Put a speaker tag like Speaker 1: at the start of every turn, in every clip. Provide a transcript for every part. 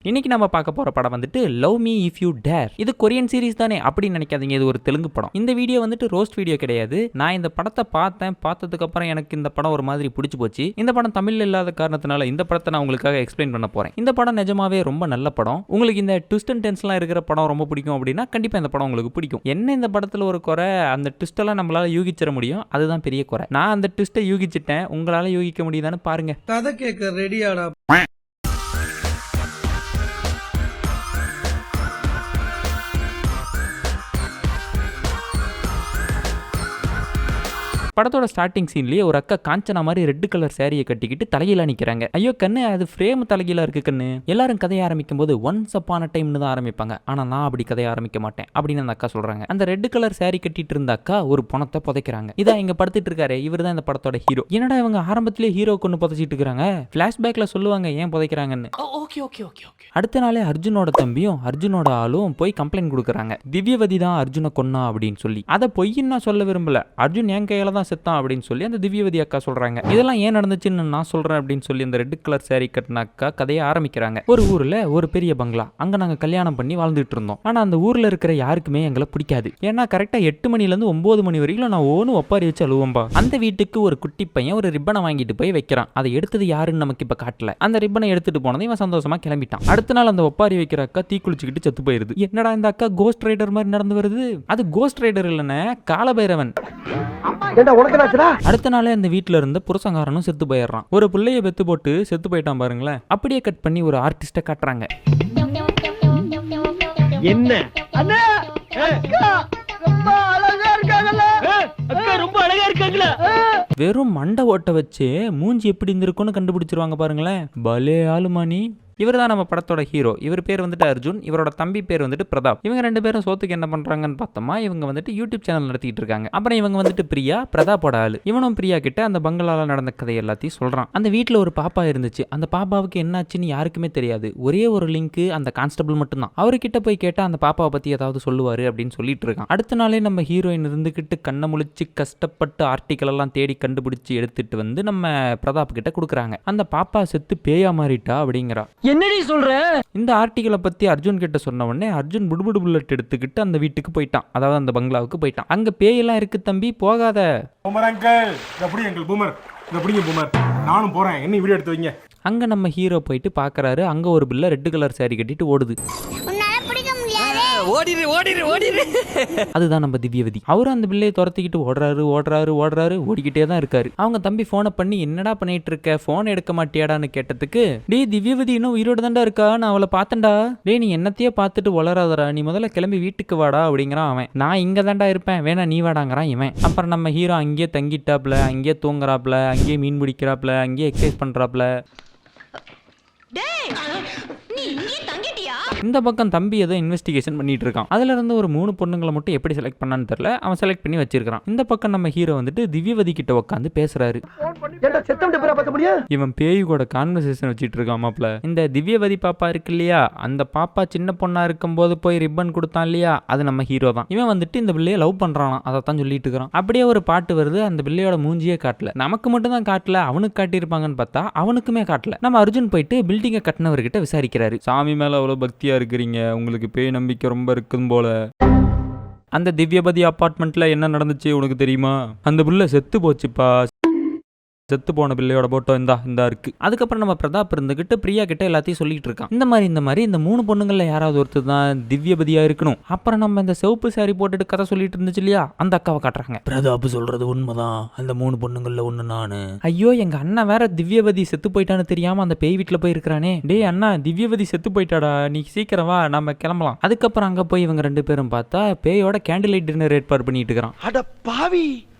Speaker 1: இன்னைக்கு நம்ம பார்க்க போற படம் வந்துட்டு love me if you dare. இது கொரியன் சீரிஸ் தானே அப்படின்னு நினைக்காதீங்க, இது ஒரு தெலுங்கு படம். இந்த வீடியோ வந்துட்டு ரோஸ்ட் வீடியோ கிடையாது. நான் இந்த படத்தை பார்த்ததுக்கு அப்புறம் எனக்கு இந்த படம் ஒரு மாதிரி பிடிச்சி போச்சு. இந்த படம் தமிழ்ல இல்லாத காரணத்தினால இந்த படத்தை நான் உங்களுக்காக எக்ஸ்பிளைன் பண்ண போறேன். இந்த படம் நிஜமாவே ரொம்ப நல்ல படம். உங்களுக்கு இந்த ட்விஸ்ட் அண்ட் டென்ஸ்லாம் இருக்கிற படம் ரொம்ப பிடிக்கும் அப்படின்னா கண்டிப்பா இந்த படம் உங்களுக்கு பிடிக்கும். என்ன இந்த படத்துல ஒரு குறை, அந்த ட்விஸ்ட் எல்லாம் நம்மளால யூகிச்சிட முடியும், அதுதான் பெரிய குறை. நான் அந்த ட்விஸ்ட்டை யூகிச்சிட்டேன், உங்களால யூகிக்க முடியுதான்னு பாருங்க.
Speaker 2: கதை கேட்க ரெடியாடா.
Speaker 1: படத்தோட ஸ்டார்டிங் சீன்லயே ஒரு அக்கா காஞ்சனா மாதிரி ரெட் கலர் சாரியை கட்டிக்கிட்டு தலையில நிக்கிறாங்க. ஐயோ கண்ணு, அது ஃப்ரேம் தலையில இருக்கு கண்ணு. எல்லாரும் கதையை ஆரம்பிக்கும் போது ஒன்ஸ் அப்பான டைம்னு தான் ஆரம்பிப்பாங்க, ஆனா நான் அப்படி கதையை ஆரம்பிக்க மாட்டேன் அப்படின்னு அந்த அக்கா சொல்றாங்க. அந்த ரெட் கலர் சாரி கட்டிட்டு இருந்த அக்கா ஒரு பணத்தை புதைக்கிறாங்க. இதான் இங்க படுத்துட்டு இருக்காரு, இவர் தான் இந்த படத்தோட ஹீரோ. என்னடா இவங்க ஆரம்பத்திலே ஹீரோ கொண்டு புதைச்சிட்டு இருக்காங்க, பிளாஷ்பேக்ல சொல்லுவாங்க ஏன் புதைக்கிறாங்கன்னு. அடுத்த நாளே அர்ஜுனோட தம்பியும் அர்ஜுனோட ஆளும் போய் கம்ப்ளைண்ட் கொடுக்குறாங்க, திவ்யவதி தான் அர்ஜுனை கொன்னா அப்படின்னு சொல்லி. அதை பொய்ன்னு நான் சொல்ல விரும்பல, அர்ஜுன் என் கையில தான் செத்தான் அப்படின்னு சொல்லி அந்த திவ்யவதி அக்கா சொல்றாங்க. இதெல்லாம் ஏன் நடந்துச்சுன்னு நான் சொல்றேன் அப்படின்னு சொல்லி அந்த ரெட் கலர் சாரி கட்டின அக்கா கதையை ஆரம்பிக்கிறாங்க. ஒரு ஊர்ல ஒரு பெரிய பங்களா, அங்க நாங்க கல்யாணம் பண்ணி வாழ்ந்துட்டு இருந்தோம். ஆனா அந்த ஊர்ல இருக்கிற யாருக்குமே எங்களை பிடிக்காது. ஏன்னா கரெக்டா 8 மணில இருந்து 9 மணி வரைக்கும் நான் ஓனும் ஒப்பாரி வச்சு அழுவம்பா. அந்த வீட்டுக்கு ஒரு குட்டி பையன் ஒரு ரிப்பனை வாங்கிட்டு போய் வைக்கிறான். அதை எடுத்தது யாருன்னு நமக்கு இப்ப காட்டல. அந்த ரிப்பனை எடுத்துட்டு போனது இவன் சந்தோஷமா கிளம்பிட்டான். அடுத்த நாள் அந்த ஒப்பாரி வைக்கிற அக்கா தீ குளிச்சுக்கிட்டு செத்து போயிருது. என்னடா இந்த அக்கா கோஸ்ட் ரைடர் மாதிரி நடந்து வருது? அது கோஸ்ட் ரைடர் இல்லன்னு காலபைரவன். அடுத்த நாளே அந்த வீட்டுல இருந்த புருஷங்காரனும் செத்து போயிடுறான். ஒரு பிள்ளைய பெத்து போட்டு செத்து போயிட்டான் பாருங்களேன். அப்படியே கட் பண்ணி ஒரு ஆர்டிஸ்ட காட்டுறாங்க.
Speaker 2: என்ன அண்ணா அக்கா ரொம்ப அழகா இருக்காங்கல, அக்கா ரொம்ப அழகா இருக்காங்கல.
Speaker 1: வெறும் மண்டை ஓட்ட வச்சு மூஞ்சி எப்படி இருந்திருக்கும்னு கண்டுபிடிச்சிருவாங்க பாருங்களேன். பலே ஆளுமானி. இவர் தான் நம்ம படத்தோட ஹீரோ. இவர் பேர் வந்துட்டு அர்ஜுன், இவரோட தம்பி பேர் வந்துட்டு பிரதாப். இவங்க ரெண்டு பேரும் சோத்துக்கு என்ன பண்றாங்கன்னு பார்த்தோமா, இவங்க வந்துட்டு யூடியூப் சேனல் நடத்திட்டு இருக்காங்க. அப்புறம் இவங்க வந்துட்டு பிரியா, பிரதாப்போட ஆளு. இவனும் பிரியா கிட்ட அந்த பங்களால நடந்த கதை எல்லாத்தையும் சொல்றான். அந்த வீட்டுல ஒரு பாப்பா இருந்துச்சு. அந்த பாப்பாவுக்கு என்னாச்சுன்னு யாருக்குமே தெரியாது. ஒரே ஒரு லிங்க் அந்த கான்ஸ்டபிள் மட்டும் தான். அவர்கிட்ட போய் கேட்டா அந்த பாப்பாவை பத்தி ஏதாவது சொல்லுவாரு அப்படின்னு சொல்லிட்டு இருக்கான். அடுத்த நாளே நம்ம ஹீரோயின் இருந்துகிட்டு கண்ணை முழிச்சு கஷ்டப்பட்டு ஆர்டிக்கல் எல்லாம் தேடி கண்டுபிடிச்சு எடுத்துட்டு வந்து நம்ம பிரதாப் கிட்ட கொடுக்குறாங்க. அந்த பாப்பா செத்து பேயா மாறிட்டா அப்படிங்கிறா.
Speaker 2: என்னடி சொல்ற?
Speaker 1: இந்த ஆர்டிகலை பத்தி அர்ஜுன் கிட்ட சொன்ன உடனே அர்ஜுன் புடுபுடு புல்லட் எடுத்துக்கிட்டு அந்த வீட்டுக்கு போயிட்டான், அதாவது அந்த பங்களாவுக்கு போயிட்டான். அங்க பேயெல்லாம் இருக்கு தம்பி, போகாத.
Speaker 3: பூமர் அங்கிள், எப்படி அங்கிள் பூமர், எப்படிங்க பூமர், நானும் போறேன், என்ன வீடியோ எடுத்து வைங்க.
Speaker 1: அங்க நம்ம ஹீரோ போயிட்டு பாக்குறாரு, அங்க ஒரு பிள்ளை ரெட் கலர் சாரி கட்டிட்டு ஓடுது. அதுதான் நம்ம திவ்யவதி. அவரும் அந்த பிள்ளையை துரத்திக்கிட்டு ஓடுறாரு, ஓடிக்கிட்டே தான் இருக்காரு. அவங்க தம்பி போனை பண்ணி என்னடா பண்ணிட்டு இருக்க, போன் எடுக்க மாட்டியாடான்னு கேட்டதுக்கு, டே திவ்யவதி இன்னும் உயிரோடு தான்டா இருக்கா, நான் அவளை பார்த்தேன்டா. டே நீ என்னத்தையே பார்த்துட்டு வளராதரா, நீ முதல்ல கிளம்பி வீட்டுக்கு வாடா அப்படிங்கிறான் அவன். நான் இங்க தான்டா இருப்பேன், வேணா நீ வாடாங்கிறான் இவன். அப்புறம் நம்ம ஹீரோ அங்கேயே தங்கிட்டாப்ல, அங்கேயே தூங்குறாப்ல, அங்கேயே மீன் பிடிக்கிறாப்ல, அங்கேயே எக்ஸசைஸ் பண்றாப்ல. இந்த பக்கம் தம்பி ஏதோ இன்வெஸ்டிகேஷன் பண்ணிட்டு இருக்கான். அதுல இருந்து ஒரு 3 பொண்ணுங்களை மட்டும் எப்படி செலக்ட் பண்ணான்னு தெரியல, அவன் செலக்ட் பண்ணி வச்சிருக்கான். இந்த பக்கம் நம்ம ஹீரோ வந்துட்டு திவ்யவதி கிட்ட உட்காந்து பேசுறாரு. இவன் பேய் கூட கான்வர்சேஷன் வச்சிட்டு இருக்கான் மாப்ள. இந்த திவ்யவதி பாப்பா இருக்கு இல்லையா, அந்த பாப்பா சின்ன பொண்ணா இருக்கும் போது போய் ரிப்பன் கொடுத்தான் இல்லையா, அது நம்ம ஹீரோ தான். இவன் வந்துட்டு இந்த பிள்ளைய லவ் பண்றானா, அதைத்தான் சொல்லிட்டு இருக்கான். அப்படியே ஒரு பாட்டு வருது, அந்த பிள்ளையோட மூஞ்சியே காட்டல. நமக்கு மட்டும் தான் காட்டல, அவனுக்கு காட்டியிருப்பாங்கன்னு பார்த்தா அவனுக்குமே காட்டல. நம்ம அர்ஜுன் போயிட்டு பில்டிங்கை கட்டினவர்கிட்ட விசாரிக்கிறாரு. சாமி மேல அவ்வளவு பக்தியா இருக்கிறீங்க, உங்களுக்கு பேய் நம்பிக்கை ரொம்ப இருக்கும் போல. அந்த திவ்யபதி அபார்ட்மெண்ட்ல என்ன நடந்துச்சு உனக்கு தெரியுமா? அந்த புள்ள செத்து போச்சுப்பா. செத்து போன பிள்ளையோட போட்டோ இந்தா இருக்கு. அதுக்கப்புறம் நம்ம பிரதாப் இருந்துகிட்டு பிரியா கிட்ட எல்லாத்தையும் சொல்லிட்டு இருக்கான். இந்த மாதிரி இந்த 3 பொண்ணுங்கள்ல யாராவது ஒருத்தர் தான் திவ்யபதியா இருக்கணும். அப்புறம் நம்ம இந்த சிவப்பு சாரி போட்டுட்டு கதை சொல்லிட்டு இருந்துச்சு இல்லையா, அந்த அக்காவை காட்டுறாங்க.
Speaker 4: பிரதாப் சொல்றது உண்மைதான், அந்த 3 பொண்ணுங்கள்ல ஒண்ணு நானு.
Speaker 1: ஐயோ எங்க அண்ணன் வேற திவ்யவதி செத்து போயிட்டான்னு தெரியாம அந்த பேய் வீட்டுல போய் இருக்கிறானே. டேய் அண்ணா, திவ்யவதி செத்து போயிட்டாடா, நீ சீக்கிரம் வா, நம்ம கிளம்பலாம். அதுக்கப்புறம் அங்க போய் இவங்க 2 பேரும் பார்த்தா பேயோட கேண்டில் லைட் டின்னர் ஏற்பாடு பண்ணிட்டு இருக்கிறான்.
Speaker 2: அட பாவி,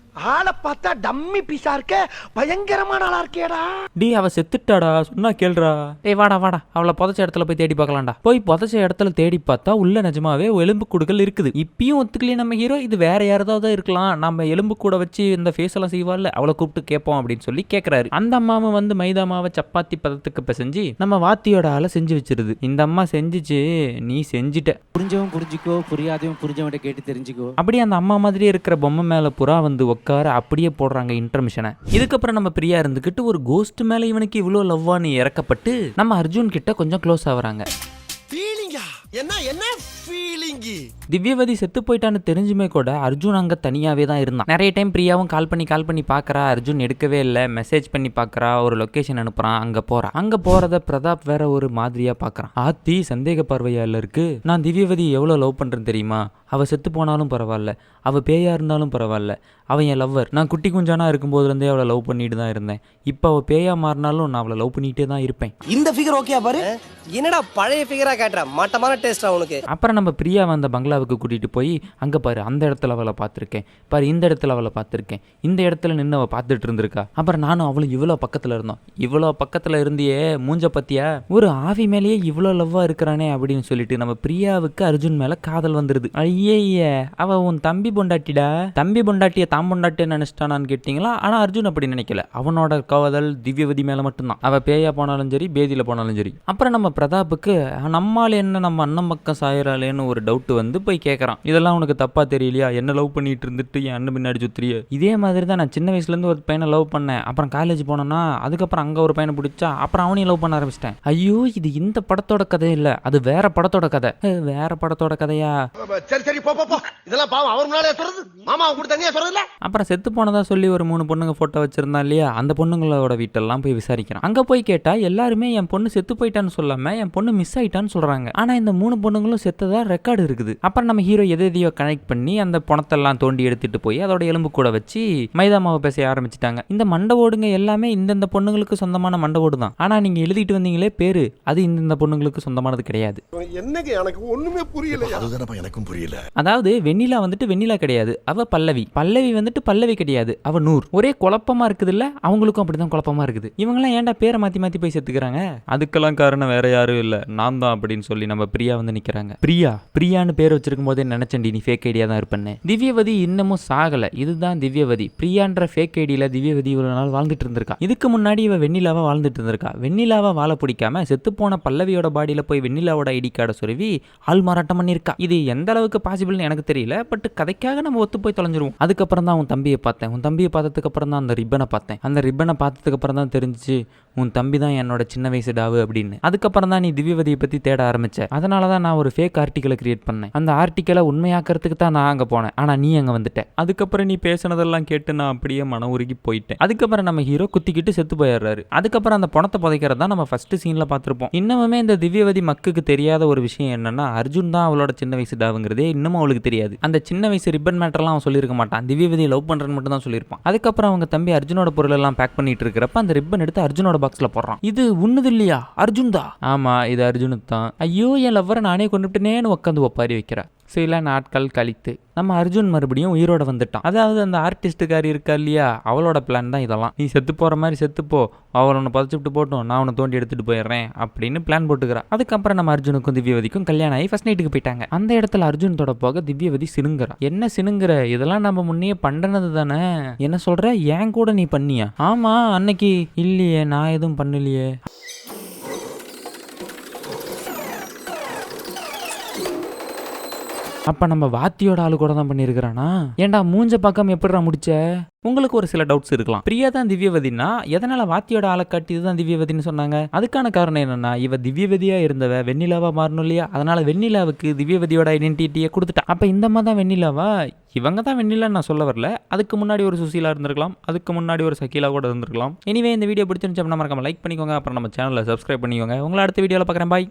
Speaker 2: ஆளை பார்த்தா டம்மி பீஸா இருக்க, பயங்கரமான ஆளா இருக்கேடா.
Speaker 1: டே அவ செத்துட்டாடா, சொன்னா கேள்றா. டேய் வாடா அவளை புதைச்ச இடத்துல போய் தேடி பார்க்கலாம்டா. போய் புதைச்ச இடத்துல தேடி பார்த்தா உள்ள நிஜமாவே எலும்பு கூடுகள் இருக்குது. இப்பயும் ஒத்துக்கலையே நம்ம ஹீரோ, இது வேற யாராவது இருக்கலாம், நம்ம எலும்பு கூட வச்சு இந்த ஃபேஸ் எல்லாம் செய்வாள்ல, அவளை கூப்பிட்டு கேட்போம் அப்படின்னு சொல்லி கேட்கறாரு. அந்த அம்மாவும் வந்து மைதா மாவை சப்பாத்தி பதத்துக்கு பிசைஞ்சு நம்ம வாத்தியோட ஆளை செஞ்சு வச்சிருது. இந்த அம்மா செஞ்சுச்சு, நீ செஞ்சுட்ட.
Speaker 4: புரிஞ்சவன் புரிஞ்சுக்கோ, புரியாதவன் புரிஞ்சவன்ட்ட கேட்டு தெரிஞ்சுக்கோ.
Speaker 1: அப்படியே அந்த அம்மா மாதிரி இருக்கிற பொம்மை மேல புறா வந்து உட்கார அப்படியே போடுறாங்க இன்டர்மிஷனை. இதுக்கப்புறம் நம்ம பிரியா இருந்துகிட்டு ஒரு கோஸ்ட் மேல இவனுக்கு இவ்வளோ லவ்வான்னு இறக்கப்பட்டு நம்ம அர்ஜுன் கிட்ட கொஞ்சம் க்ளோஸ் ஆகுறாங்க.
Speaker 5: என்ன ஃபீலிங்?
Speaker 1: திவ்யவதி செத்து போயிட்டான்னு தெரிஞ்சுமே கூட அர்ஜுன் அங்கே தனியாகவே தான் இருந்தான். நிறைய டைம் பிரியாவும் கால் பண்ணி பார்க்குறா, அர்ஜுன் எடுக்கவே இல்லை. மெசேஜ் பண்ணி பார்க்குறா, ஒரு லொக்கேஷன் அனுப்புகிறான், அங்கே போகிறான். அங்கே போகிறத பிரதாப் வேற ஒரு மாதிரியாக பார்க்குறான். ஆத்தி சந்தேக பார்வையால இருக்கு. நான் திவ்யவதி எவ்வளோ லவ் பண்ணுறேன்னு தெரியுமா? அவள் செத்து போனாலும் பரவாயில்ல, அவள் பேயா இருந்தாலும் பரவாயில்ல, அவன் என் லவ்வர். நான் குட்டி குஞ்சானா இருக்கும்போதுலேருந்தே அவளை லவ் பண்ணிட்டு தான் இருந்தேன். இப்போ அவள் பேயா மாறினாலும் நான் அவளை லவ் பண்ணிகிட்டே தான் இருப்பேன்.
Speaker 5: இந்த ஃபிகர் ஓகே பாரு. என்னடா பழைய ஃபிகரா காட்டுற, மட்டமான டேஸ்டா உனக்கு.
Speaker 1: அப்புறம் நம்ம பிரியா வந்த பங்களாவுக்கு கூட்டிகிட்டு போய் அங்கே பாரு, அந்த இடத்துல அவளை பார்த்துருக்கேன் பாரு, இந்த இடத்துல அவளை பார்த்துருக்கேன், இந்த இடத்துல நின்று அவள் பார்த்துட்டு இருந்திருக்கா. அப்புறம் நானும் அவளும் இவ்வளோ பக்கத்தில் இருந்தோம். இவ்வளோ பக்கத்தில் இருந்தியே மூஞ்ச பத்தியா, ஒரு ஆவி மேலேயே இவ்வளோ லவ்வாக இருக்கிறானே அப்படின்னு சொல்லிட்டு நம்ம பிரியாவுக்கு அர்ஜுன் மேலே காதல் வந்துடுது. ஐயே, அவ உன் தம்பி பொண்டாட்டிடா. தம்பி பொண்டாட்டியை தான் பொண்டாட்டியை நினைச்சிட்டானான்னு கேட்டிங்களா? ஆனால் அர்ஜுன் அப்படி நினைக்கல. அவனோட காதல் திவ்யவதி மேலே மட்டும்தான். அவள் பேயா போனாலும் சரி, பேதியில் போனாலும் சரி. அப்புறம் நம்ம பிரதாப்புக்கு நம்மால் என்ன நம்ம அண்ணன் பக்கம் சாயிறாளேன்னு ஒரு டவுட் வந்து போய் கேட்குறான். இதெல்லாம் உனக்கு தப்பா தெரியலையா? என்ன லவ் பண்ணிட்டு இருந்துட்டு என் அண்ணன் பின்னாடி சுத்திரிய? இதே மாதிரி தான் நான் சின்ன வயசுலேருந்து ஒரு பையனை லவ் பண்ணேன். அப்புறம் காலேஜ் போனேன்னா அதுக்கப்புறம் அங்கே ஒரு பையனை பிடிச்சா அப்புறம் அவனையும் லவ் பண்ண ஆரம்பிச்சிட்டேன். ஐயோ, இது இந்த படத்தோட கதை இல்லை, அது வேற படத்தோட கதை. வேற படத்தோட கதையா?
Speaker 5: சரி போ. இதெல்லாம் பாவம் அவர் முன்னாடியே சொல்றது, மாமா கூட தனியா சொல்றதுல.
Speaker 1: அப்புறம் செத்து போனதா சொல்லி ஒரு 3 பொண்ணுங்க போட்டோ வச்சிருந்தா இல்லையா, அந்த பொண்ணுங்களோட வீட்டெல்லாம் போய் விசாரிக்கிறான். அங்க போய் கேட்டா எல்லாருமே என் பொண்ணு செத்து போயிட்டான்னு சொல்லாம என் பொண்ணு மிஸ் ஆயிட்டான்னு சொல்றாங்க. ஆனா இந்த 3 பொண்ணுங்களும் செத்ததா ரெக்கார்டு இருக்குது. அப்புறம் நம்ம ஹீரோ எதையோ கனெக்ட் பண்ணி அந்த பணத்தெல்லாம் தோண்டி எடுத்துட்டு போய் அதோட எலும்பு கூட வச்சு மைதா மாவை பேச ஆரம்பிச்சிட்டாங்க. இந்த மண்டை ஓடுங்க எல்லாமே இந்தந்த பொண்ணுங்களுக்கு சொந்தமான மண்டை ஓடு தான். ஆனா நீங்க எழுதிட்டு வந்தீங்களே பேரு, அது இந்த பொண்ணுங்களுக்கு சொந்தமானது கிடையாது.
Speaker 5: என்னங்க எனக்கு ஒண்ணுமே புரியல. அதுதானப்பா எனக்கும் புரியல.
Speaker 1: அதாவது வெண்ணிலா வந்துட்டு வெண்ணிலா கிடையாது, அவ பல்லவி. பல்லவி வந்துட்டு பல்லவி கிடையாது, அவ நூர். ஒரே குழப்பமா இருக்குது இல்ல? அவங்களுக்கும் அப்படிதான் குழப்பமா இருக்குது. இவங்கெல்லாம் ஏன்டா பேரை மாத்தி மாத்தி போய் செத்துக்கிறாங்க? அதுக்கெல்லாம் காரணம் வேற யாரும் இல்ல, நான் தான் அப்படின்னு சொல்லி நம்ம பிரியா வந்து நிக்கிறாங்க. பிரியான்னு பேர் வச்சிருக்கும் போதே நினைச்சேன்டி நீ ஃபேக் ஐடியா தான் இருப்பேன்னு. திவ்யவதி இன்னமும் சாகல. இதுதான் திவ்யவதி. பிரியான்ற ஃபேக் ஐடியில திவ்யவதி இவ்வளவு நாள் வாழ்ந்துட்டு இருந்திருக்கா. இதுக்கு முன்னாடி இவ வெண்ணிலாவா வாழ்ந்துட்டு இருந்திருக்கா. வெண்ணிலாவா வாழ பிடிக்காம செத்து போன பல்லவியோட பாடியில போய் வெண்ணிலாவோட ஐடி கார்டை சொருவி ஆள் மாறாட்டம் பண்ணிருக்கா. இது எந்த அளவுக்கு பாசிபிள்னு எனக்கு தெரியல, பட் கதைக்காக நம்ம ஒத்து போய் தொலைஞ்சிருவோம். அதுக்கப்புறம் தான் உன் தம்பியை பார்த்தேன். உன் தம்பியை பார்த்ததுக்கு அப்புறம் தான் அந்த ரிப்பனை பார்த்தேன். அந்த ரிப்பனை பார்த்ததுக்கு அப்புறம் தான் தெரிஞ்சிச்சு உன் தம்பி தான் என்னோட சின்ன வயசு டாவு அப்படின்னு. அதுக்கப்புறம் தான் நீ திவ்யவதியை பத்தி தேட ஆரம்பிச்ச. அதனால தான் நான் ஒரு ஃபேக் ஆர்டிக்கலை கிரியேட் பண்ணேன். அந்த ஆர்டிக்கலை உண்மையாக்கிறதுக்கு தான் நான் அங்கே போனேன். ஆனா நீ அங்கே வந்துட்ட. அதுக்கப்புறம் நீ பேசினதெல்லாம் கேட்டு நான் அப்படியே மன உருகி போயிட்டேன். அதுக்கப்புறம் நம்ம ஹீரோ குத்திக்கிட்டு செத்து போயிடுறாரு. அதுக்கப்புறம் அந்த பணத்தை புதைக்கிறது தான் நம்ம ஃபர்ஸ்ட் சீன்ல பார்த்துருப்போம். இன்னமுமே இந்த திவ்யவதி மக்குக்கு தெரியாத ஒரு விஷயம் என்னன்னா அர்ஜுன் தான் அவளோட சின்ன வயசு டாவுங்கிறதே இன்னமும் அவளுக்கு தெரியாது. அந்த சின்ன வயசு ரிப்பன் மேட்டர்லாம் அவன் சொல்லியிருக்க மாட்டான். திவ்யவதியை லவ் பண்றேன்னு மட்டும் தான் சொல்லியிருப்பான். அதுக்கப்புறம் அவங்க தம்பி அர்ஜுனோட பொருள் எல்லாம் பேக் பண்ணிட்டு இருக்கிறப்ப அந்த ரிப்பன் எடுத்து அர்ஜுனோட பாக்ஸ்ல போடுறான். இது உன்னது இல்லையா? அர்ஜுன் தான். ஆமா, இது அர்ஜுனு தான். ஐயோ, என் லவ்வரை நானே கொண்டுட்டேனேன்னு உட்காந்து ஒப்பாரி வைக்கிறா. சில நாட்கள் கழித்து நம்ம அர்ஜுன் மறுபடியும் உயிரோட வந்துட்டான். அதாவது அந்த ஆர்டிஸ்டுக்காரி இருக்கா இல்லையா, அவளோட பிளான் தான் இதெல்லாம். நீ செத்து போற மாதிரி செத்துப்போ, அவளை ஒன்று புதைச்சிட்டு போட்டோம், நான் உன்னை தோண்டி எடுத்துட்டு போயிடுறேன் அப்படின்னு பிளான் போட்டுக்கிறா. அதுக்கப்புறம் நம்ம அர்ஜுனுக்கும் திவ்யவதிக்கும் கல்யாணம் ஆகி ஃபர்ஸ்ட் நைட்டுக்கு போயிட்டாங்க. அந்த இடத்துல அர்ஜுன் தொட போக திவ்யவதி சினுங்குறா. என்ன சினுங்குற? இதெல்லாம் நம்ம முன்னே பண்றது தானே. என்ன சொல்ற? ஏன் கூட நீ பண்ணியா? ஆமா, அன்னைக்கு இல்லையே, நான் எதுவும் பண்ணலையே. அப்ப நம்ம வாத்தியோட ஆளு கூட தான் பண்ணியிருக்கிறானா? ஏன்டா மூஞ்ச பக்கம் எப்படிடா முடிச்ச? உங்களுக்கு ஒரு சில டவுட்ஸ் இருக்கலாம். பிரியா தான் திவ்யவதினா எதனால வாத்தியோட ஆளை காட்டி இதுதான் திவ்யவதினு சொன்னாங்க? அதுக்கான காரணம் என்னன்னா, இவ திவ்யவதியா இருந்தவ வெண்ணிலாவா மாறணும் இல்லையா, அதனால வெண்ணிலாவுக்கு திவ்யவதியோட ஐடென்டிட்டியை கொடுத்துட்டா. அப்ப இந்த மாதிரி தான் வெண்ணிலாவா? இவங்க தான் வெண்ணிலான்னு நான் சொல்ல வரல. அதுக்கு முன்னாடி ஒரு சுசீலா இருந்திருக்கலாம், அதுக்கு முன்னாடி ஒரு சகீலா கூட இருந்திருக்கலாம். எனிவே இந்த வீடியோ பிடிச்சிருந்துச்சு அப்படின்னா மறக்காம லைக் பண்ணிக்கோங்க. அப்புறம் நம்ம சேனலை சப்ஸ்கிரைப் பண்ணிக்கோங்க. உங்களை அடுத்த வீடியோவில் பார்க்குறேன். பாய்.